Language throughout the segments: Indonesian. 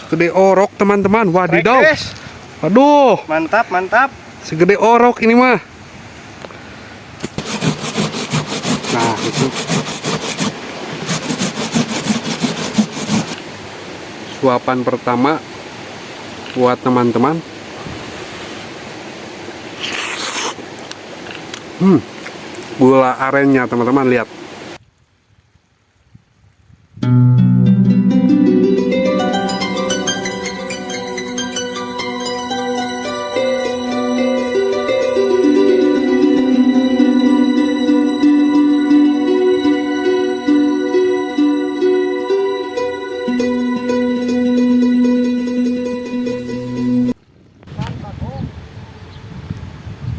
Segede orok teman-teman. Wadidaw. Guys. Aduh, Mantap, mantap. segede orok ini mah. Nah, itu suapan pertama buat teman-teman. Gula arennya teman-teman, lihat.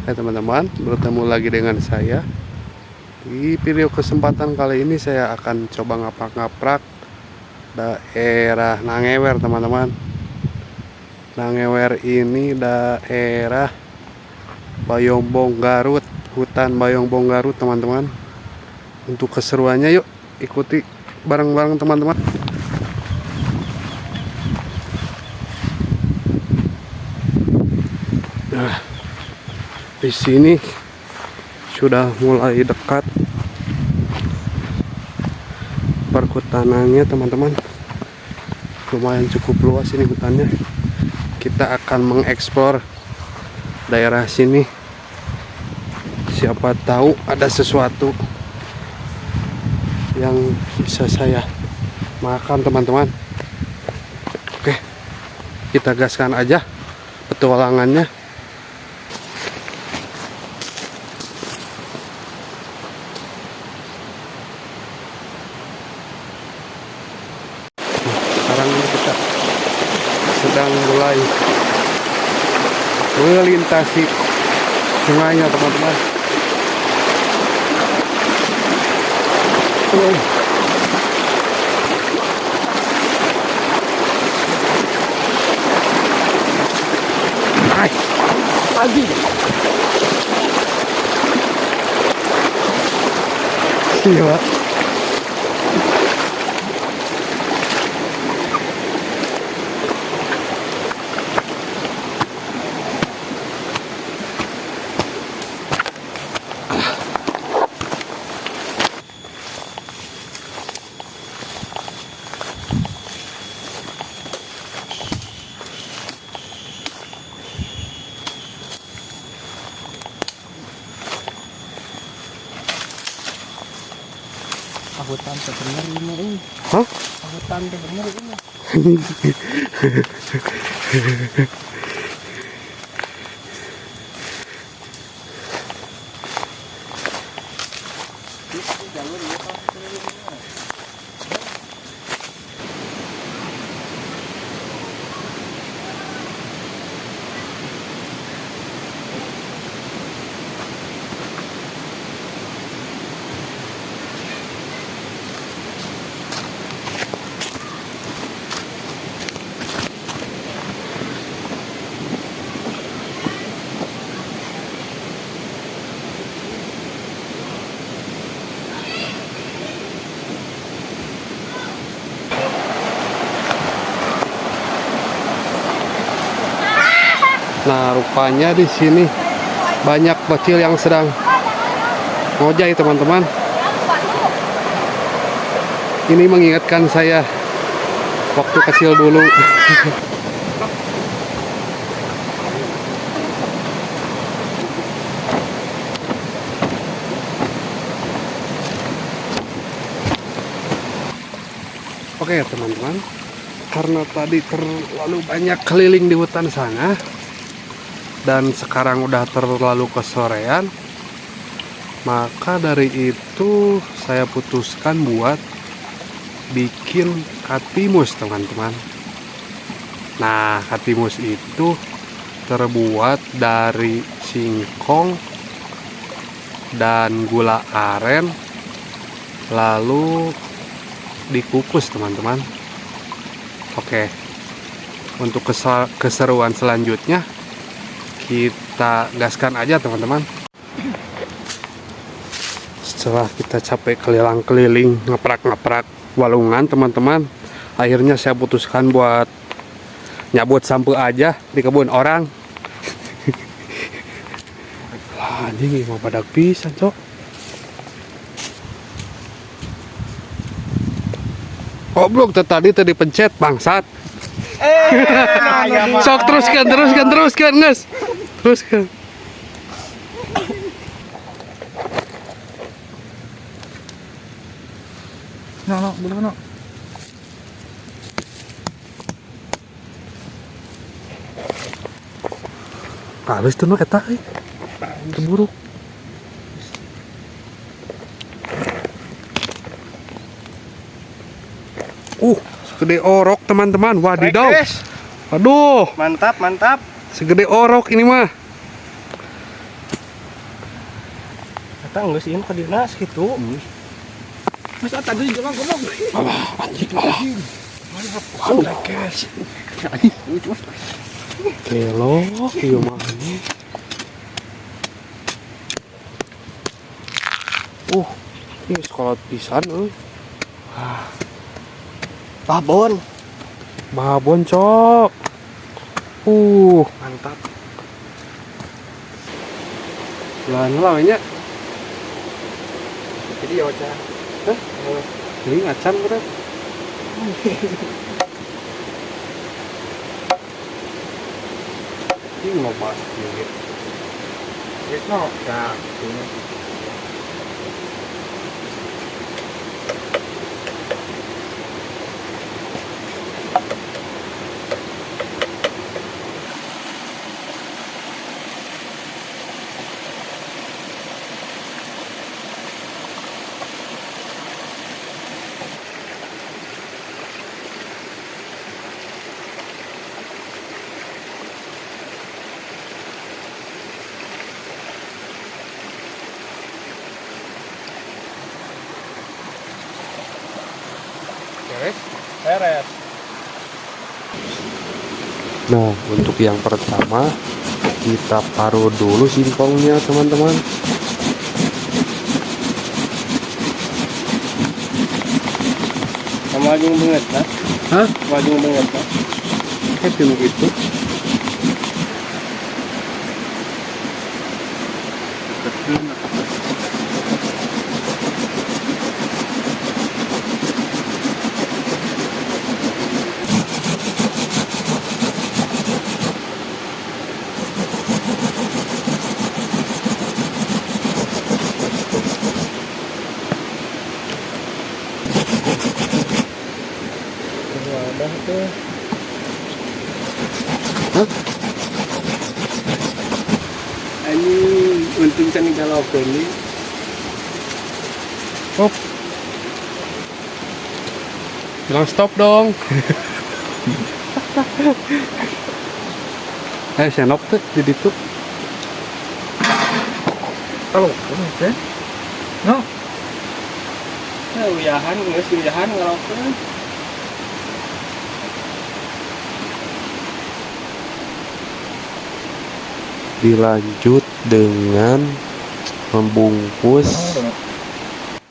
Hai teman-teman, bertemu lagi dengan saya. Di video kesempatan kali ini saya akan coba ngaprak-ngaprak daerah Nangewer teman-teman. Nangewer ini daerah Bayombong Garut, hutan Bayombong Garut teman-teman. Untuk keseruannya yuk ikuti bareng-bareng teman-teman. Nah, di sini sudah mulai dekat perhutanannya teman-teman. Lumayan cukup luas ini hutannya. Kita akan mengeksplor daerah sini. Siapa tahu ada sesuatu yang bisa saya makan teman-teman. Oke, kita gaskan aja petualangannya. Sekarang ini kita sedang mulai melintasi sungainya teman-teman. Hai, pagi. Gila. Hutan bener ini. Hah? Hutan bener ini. Nah, rupanya di sini banyak bocil yang sedang ngojay teman-teman. Ini mengingatkan saya waktu kecil dulu. Oke teman-teman, karena tadi terlalu banyak keliling di hutan sana dan sekarang udah terlalu kesorean, maka dari itu saya putuskan buat bikin katimus teman-teman. Nah, katimus itu terbuat dari singkong dan gula aren, lalu dikukus teman-teman. Oke, untuk keseruan selanjutnya kita gaskan aja teman-teman. Setelah kita capek keliling-keliling ngeprak-ngeprak walungan teman-teman, Akhirnya saya putuskan buat nyabut sampah aja di kebun orang. Lah anjing mau badak pisan, Cok. Goblok tadi pencet bangsat. Sok teruskan, Nges. Teruskan. No, belum no. Habis tuh no eta keburu. Segede orok teman-teman. Wadidaw. Aduh, Mantap, mantap. segede orok ini mah. Kata enggak sih ke dina segitu. Masa tadi juga ngomong. Alah, anjing alah. Kelo, ieu mah anjing. Ini sekolah pisan euy. Babon. Babon, Cok. Mantap. Lah nya. Jadi ya Ocha. Hah? Ini ngacan berat. Ini mau pas gitu. Itu ya. Beres. Nah, untuk yang pertama kita taruh dulu singkongnya, teman-teman. Sama lagi banget, nah. Hah? Lagi banget, nah. Kayak film gitu. Wadah tuh. Hah? Ini untung can kalau ini. Stop. Bilang stop dong. Senok tuh di situ. Kalau ya. No. Uyahan, geus uyahan ngalokeun. Dilanjut dengan membungkus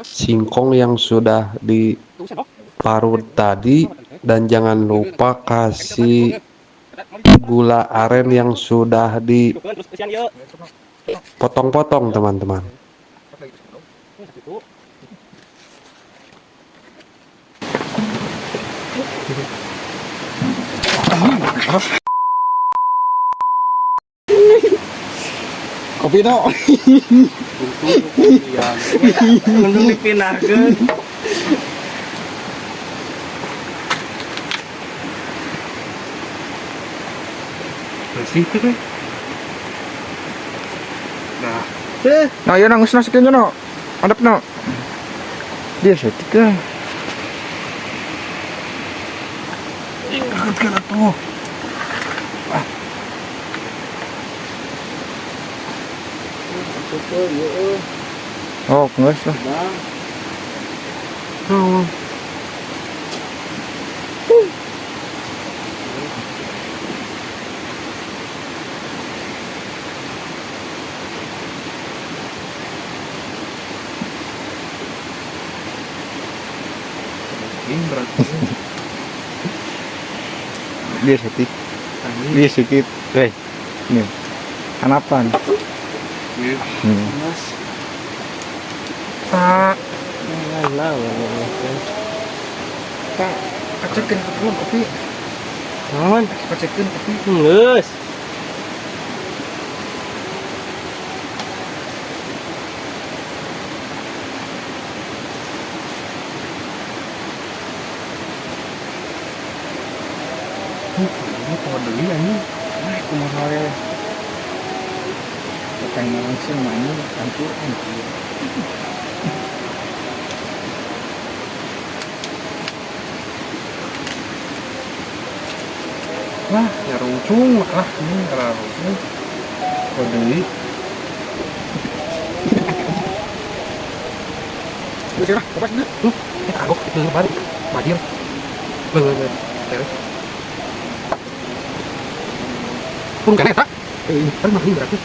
singkong yang sudah diparut tadi, dan jangan lupa kasih gula aren yang sudah dipotong-potong, teman-teman. Kopi no. Untung dipindahkeun. Bersih tuh kan. Nah, Nah, ya nangis nasikin no. Adap no. Dia setik kan. Ingat kan tuh. Oh, enggak lah. oh. Ini berarti. Dia sakit. Dia sakit. Nih. Hanapan. Mas. Pak. Nah, Pak, kacekeun kopi. naon? Kacekeun kopi. Geus. Ini kau deui anjing. Kumaha we. Pengen langsung main campur anjing. Wah, ya runcung lah ini karena runcung. Kau deui. Geus lah, kapas dulu. Kita kagok itu balik. Majir. Bener. Terus. Pun kan eta. Kan makin berarti.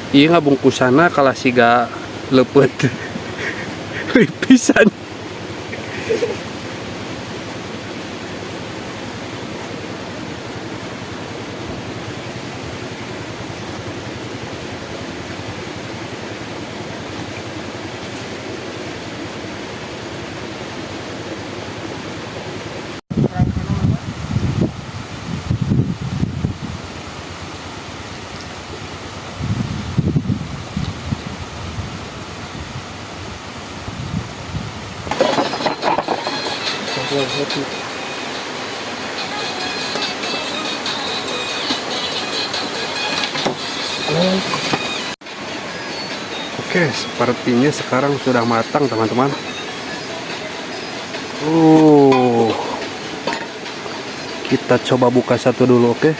Iya nggak bungkusana kalau siga lepet pisan. Oke, sepertinya sekarang sudah matang teman-teman. Kita coba buka satu dulu, oke?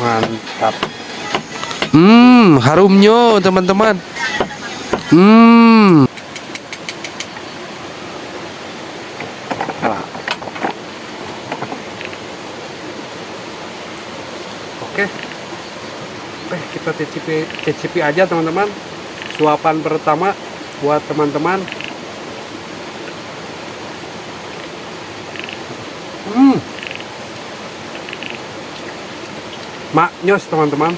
Mantap. Harumnya teman-teman. Oke. Kita cicipi aja teman-teman. Suapan pertama buat teman-teman. Maknyos teman-teman.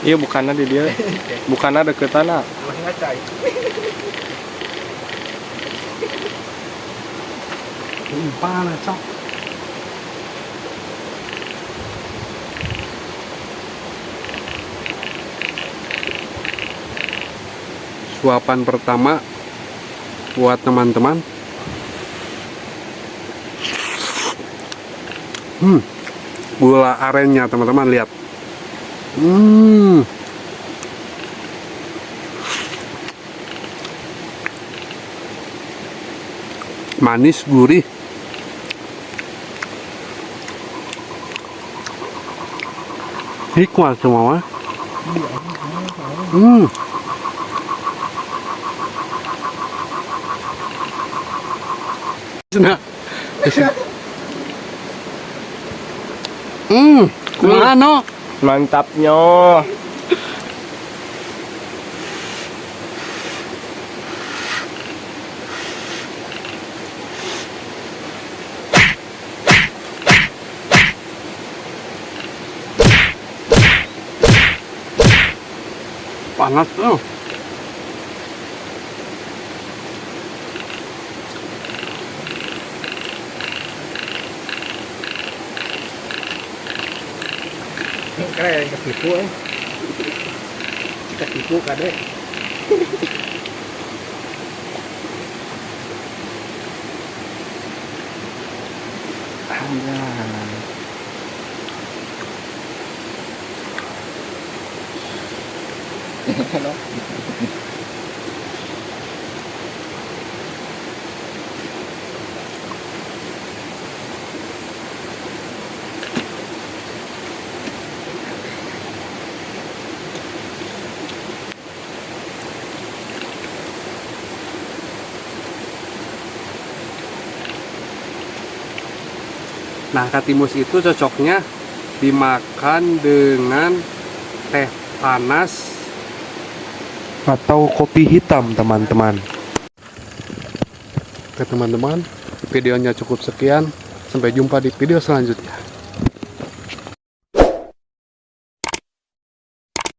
Iya bukannya di dia. Bukannya deketan ah. Masih ngacai. Panas, cok. Suapan pertama buat teman-teman. Gula arennya teman-teman, lihat. Manis, gurih. Hikmat semua. Nah. Kumano? Mantapnya. Panas tuh. Keren ketipu ketipu kade. Nah, katimus itu cocoknya dimakan dengan teh panas atau kopi hitam, teman-teman. Oke teman-teman, videonya cukup sekian. Sampai jumpa di video selanjutnya.